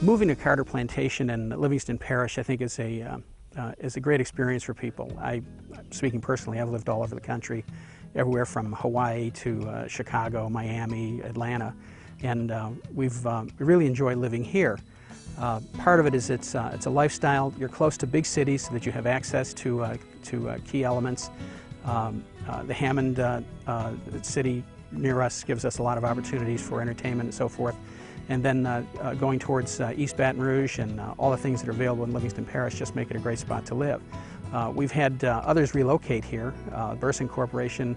Moving to Carter Plantation and Livingston Parish, I think, is a great experience for people. Speaking personally, I've lived all over the country, everywhere from Hawaii to Chicago, Miami, Atlanta, and we really enjoy living here. Part of it is it's a lifestyle. You're close to big cities so that you have access to key elements. The Hammond city near us gives us a lot of opportunities for entertainment and so forth. And then going towards East Baton Rouge and all the things that are available in Livingston Parish just make it a great spot to live. We've had others relocate here. Burson Corporation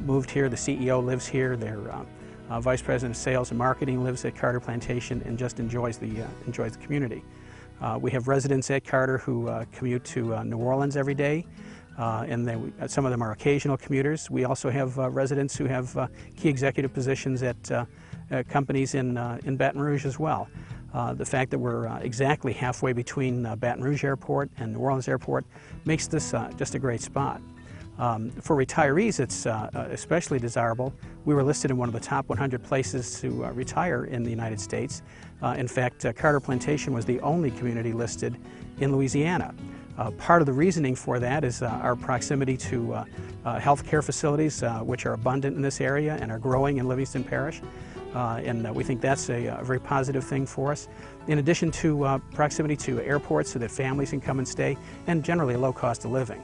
moved here. The CEO lives here. Their Vice President of Sales and Marketing lives at Carter Plantation and just enjoys the community. We have residents at Carter who commute to New Orleans every day. And some of them are occasional commuters. We also have residents who have key executive positions at companies in Baton Rouge as well. The fact that we're exactly halfway between Baton Rouge Airport and New Orleans Airport makes this just a great spot. For retirees, it's especially desirable. We were listed in one of the top 100 places to retire in the United States. In fact, Carter Plantation was the only community listed in Louisiana. Part of the reasoning for that is our proximity to health care facilities, which are abundant in this area and are growing in Livingston Parish. And we think that's a very positive thing for us. In addition to proximity to airports so that families can come and stay, and generally a low cost of living.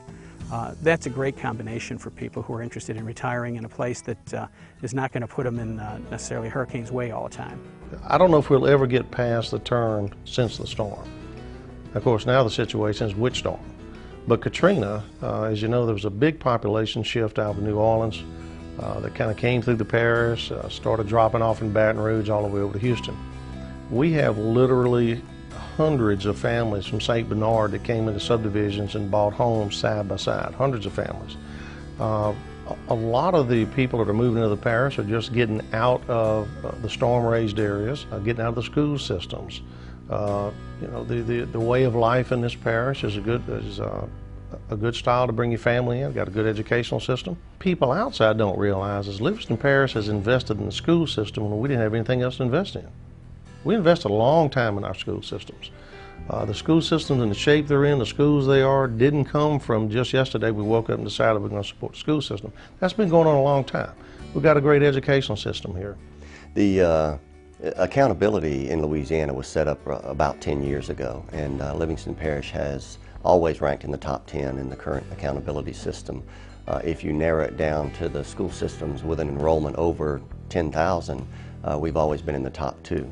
That's a great combination for people who are interested in retiring in a place that is not going to put them in necessarily hurricane's way all the time. I don't know if we'll ever get past the turn since the storm. Of course, now the situation is which storm. But Katrina, as you know, there was a big population shift out of New Orleans that kind of came through the parish, started dropping off in Baton Rouge all the way over to Houston. We have literally hundreds of families from St. Bernard that came into subdivisions and bought homes side by side, hundreds of families. A lot of the people that are moving into the parish are just getting out of the storm-razed areas, getting out of the school systems. You know, the way of life in this parish is a good style to bring your family in. Got a good educational system. People outside don't realize is Livingston Parish has invested in the school system when we didn't have anything else to invest in. We invested a long time in our school systems. The school systems and the shape they're in, the schools they are, didn't come from just yesterday we woke up and decided we're going to support the school system. That's been going on a long time. We've got a great educational system here. The accountability in Louisiana was set up about 10 years ago, and Livingston Parish has always ranked in the top 10 in the current accountability system. If you narrow it down to the school systems with an enrollment over 10,000, we've always been in the top 2.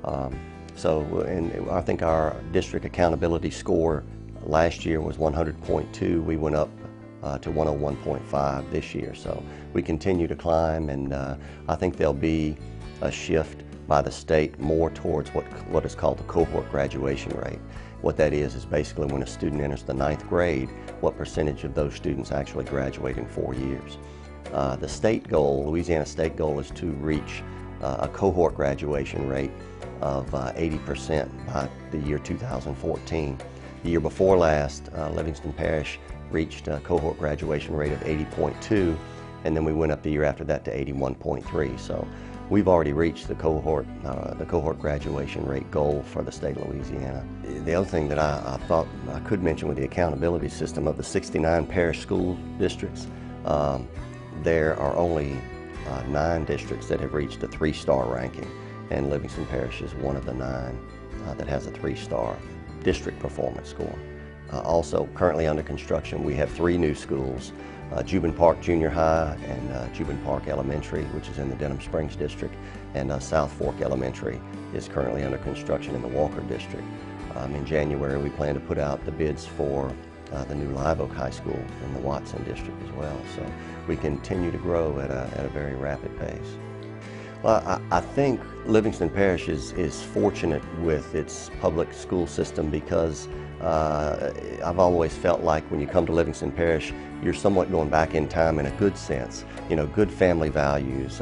And I think our district accountability score last year was 100.2. We went up to 101.5 this year. So we continue to climb, and I think there'll be a shift by the state more towards what is called the cohort graduation rate. What that is basically when a student enters the 9th grade, what percentage of those students actually graduate in 4 years. The state goal, Louisiana state goal, is to reach a cohort graduation rate of 80% by the year 2014. The year before last, Livingston Parish reached a cohort graduation rate of 80.2, and then we went up the year after that to 81.3. So we've already reached the cohort graduation rate goal for the state of Louisiana. The other thing that I thought I could mention with the accountability system, of the 69 parish school districts, there are only 9 districts that have reached a 3-star ranking, and Livingston Parish is one of the 9 that has a 3-star district performance score. Also currently under construction, we have 3 new schools, Jubin Park Junior High and Jubin Park Elementary, which is in the Denham Springs district, and South Fork Elementary is currently under construction in the Walker district. In January, we plan to put out the bids for the new Live Oak High School in the Watson district as well. So we continue to grow at a very rapid pace. Well, I think Livingston Parish is fortunate with its public school system because I've always felt like when you come to Livingston Parish, you're somewhat going back in time in a good sense. You know, good family values,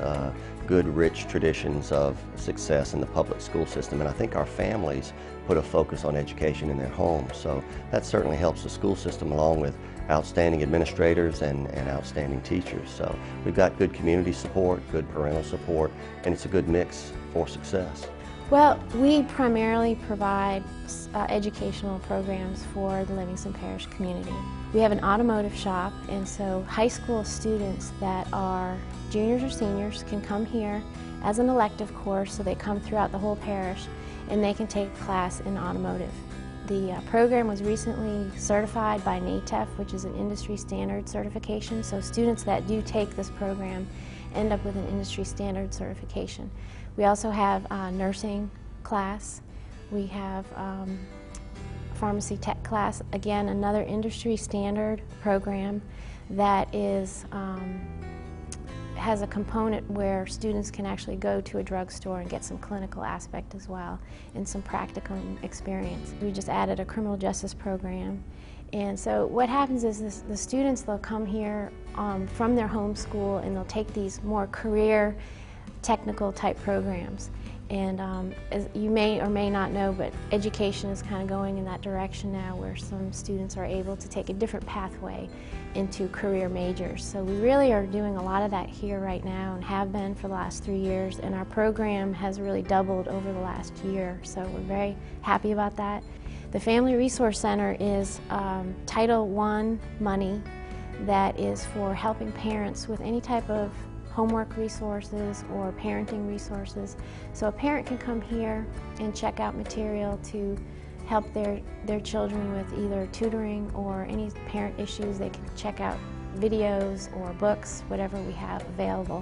good rich traditions of success in the public school system, and I think our families put a focus on education in their homes. So that certainly helps the school system, along with outstanding administrators and outstanding teachers. So we've got good community support, good parental support, and it's a good mix for success. Well, we primarily provide educational programs for the Livingston Parish community. We have an automotive shop, and so high school students that are juniors or seniors can come here as an elective course, so they come throughout the whole parish and they can take a class in automotive. The program was recently certified by NATEF, which is an industry standard certification, so students that do take this program end up with an industry standard certification. We also have a nursing class. We have a pharmacy tech class, again another industry standard program that is has a component where students can actually go to a drugstore and get some clinical aspect as well and some practical experience. We just added a criminal justice program, and so what happens is the students, they'll come here from their home school and they'll take these more career technical type programs. And as you may or may not know, but education is kind of going in that direction now, where some students are able to take a different pathway into career majors. So we really are doing a lot of that here right now and have been for the last 3 years, and our program has really doubled over the last year, so we're very happy about that. The Family Resource Center is Title I money that is for helping parents with any type of homework resources or parenting resources. So a parent can come here and check out material to help their children with either tutoring or any parent issues. They can check out videos or books, whatever we have available.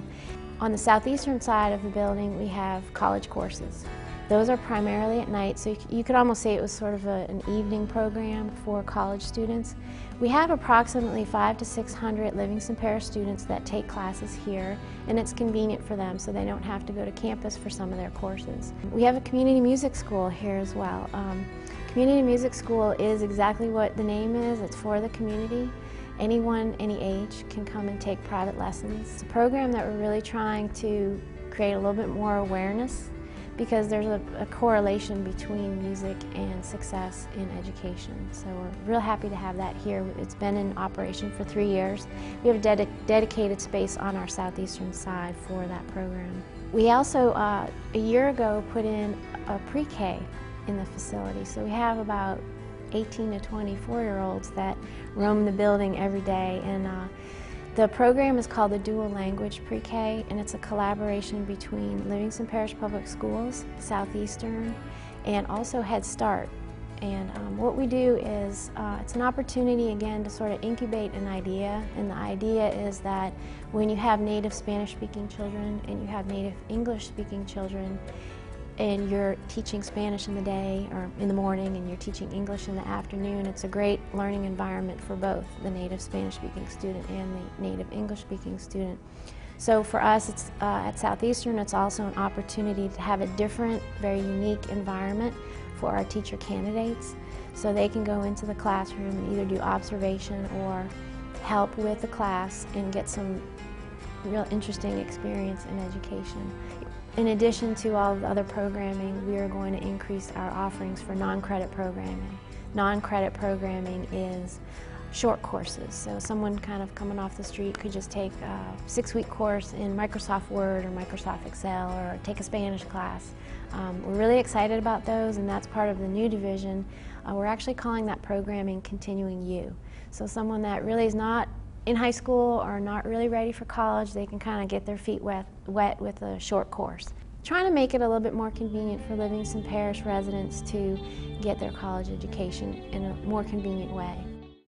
On the southeastern side of the building, we have college courses. Those are primarily at night, so you could almost say it was sort of an evening program for college students. We have approximately 500 to 600 Livingston Parish students that take classes here, and it's convenient for them so they don't have to go to campus for some of their courses. We have a community music school here as well. Community music school is exactly what the name is. It's for the community. Anyone, any age can come and take private lessons. It's a program that we're really trying to create a little bit more awareness, because there's a correlation between music and success in education. So we're real happy to have that here. It's been in operation for 3 years. We have a dedicated space on our southeastern side for that program. We also, a year ago, put in a pre-K in the facility. So we have about 18 to 24-year-olds that roam the building every day. And the program is called the Dual Language Pre-K, and it's a collaboration between Livingston Parish Public Schools, Southeastern, and also Head Start. And what we do is, it's an opportunity again to sort of incubate an idea, and the idea is that when you have native Spanish-speaking children and you have native English-speaking children, and you're teaching Spanish in the day or in the morning and you're teaching English in the afternoon, it's a great learning environment for both the native Spanish-speaking student and the native English-speaking student. So for us, it's, at Southeastern, it's also an opportunity to have a different, very unique environment for our teacher candidates, so they can go into the classroom and either do observation or help with the class and get some real interesting experience in education. In addition to all of the other programming, we are going to increase our offerings for non-credit programming. Non-credit programming is short courses, so someone kind of coming off the street could just take a 6-week course in Microsoft Word or Microsoft Excel, or take a Spanish class. We're really excited about those, and that's part of the new division. We're actually calling that programming Continuing U. So someone that really is not in high school or not really ready for college, they can kind of get their feet wet with a short course. Trying to make it a little bit more convenient for Livingston Parish residents to get their college education in a more convenient way.